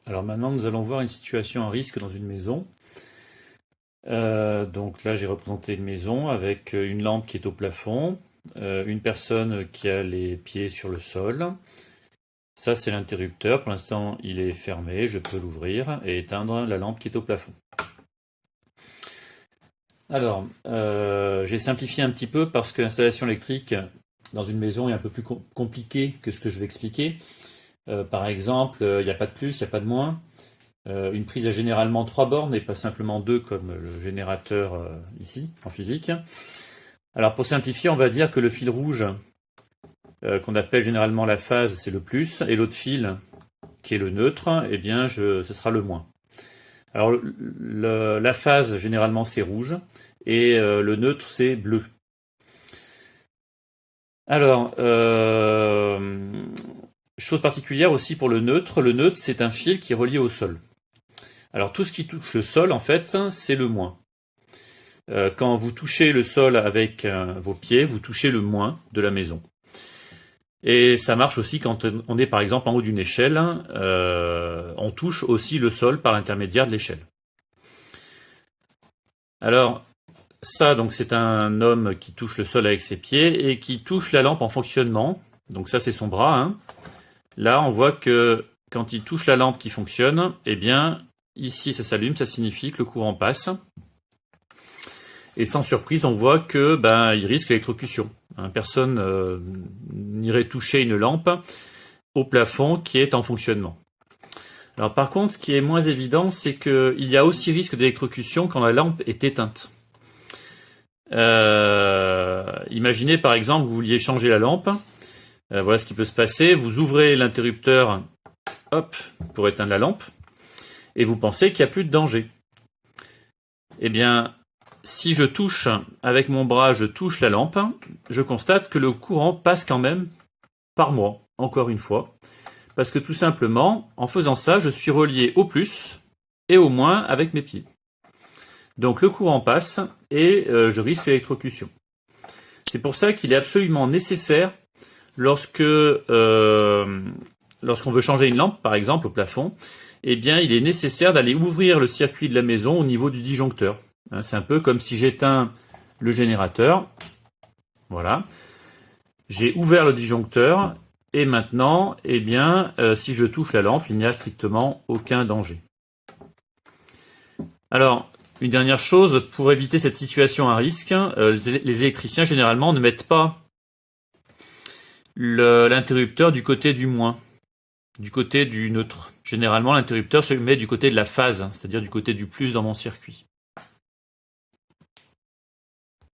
Alors maintenant, nous allons voir une situation à risque dans une maison. Donc là, j'ai représenté une maison avec une lampe qui est au plafond, une personne qui a les pieds sur le sol. Ça, c'est l'interrupteur. Pour l'instant, il est fermé. Je peux l'ouvrir et éteindre la lampe qui est au plafond. Alors, j'ai simplifié un petit peu parce que l'installation électrique dans une maison est un peu plus compliquée que ce que je vais expliquer. Par exemple, il n'y a pas de plus, il n'y a pas de moins. Une prise a généralement 3 bornes et pas simplement 2 comme le générateur ici, en physique. Alors pour simplifier, on va dire que le fil rouge, qu'on appelle généralement la phase, c'est le plus, et l'autre fil, qui est le neutre, eh bien ce sera le moins. Alors la phase, généralement, c'est rouge, et le neutre, c'est bleu. Alors, chose particulière aussi pour le neutre, c'est un fil qui est relié au sol. Alors tout ce qui touche le sol, en fait, c'est le moins. Quand vous touchez le sol avec vos pieds, vous touchez le moins de la maison. Et ça marche aussi quand on est par exemple en haut d'une échelle, on touche aussi le sol par l'intermédiaire de l'échelle. Alors ça, donc c'est un homme qui touche le sol avec ses pieds et qui touche la lampe en fonctionnement. Donc ça c'est son bras. Hein. Là on voit que quand il touche la lampe qui fonctionne, eh bien ici ça s'allume, ça signifie que le courant passe. Et sans surprise, on voit que il risque l'électrocution. Personne n'irait toucher une lampe au plafond qui est en fonctionnement. Alors par contre, ce qui est moins évident, c'est qu'il y a aussi risque d'électrocution quand la lampe est éteinte. Imaginez par exemple que vous vouliez changer la lampe. Voilà ce qui peut se passer. Vous ouvrez l'interrupteur, hop, pour éteindre la lampe, et vous pensez qu'il n'y a plus de danger. Eh bien, si je touche avec mon bras, je touche la lampe, je constate que le courant passe quand même par moi, encore une fois. Parce que tout simplement, en faisant ça, je suis relié au plus et au moins avec mes pieds. Donc le courant passe et je risque l'électrocution. C'est pour ça qu'il est absolument nécessaire lorsqu'on veut changer une lampe, par exemple, au plafond, eh bien, il est nécessaire d'aller ouvrir le circuit de la maison au niveau du disjoncteur. C'est un peu comme si j'éteins le générateur. Voilà. J'ai ouvert le disjoncteur et maintenant, eh bien, si je touche la lampe, il n'y a strictement aucun danger. Alors, une dernière chose, pour éviter cette situation à risque, les électriciens généralement ne mettent pas l'interrupteur du côté du moins, du côté du neutre. Généralement, l'interrupteur se met du côté de la phase, c'est-à-dire du côté du plus dans mon circuit.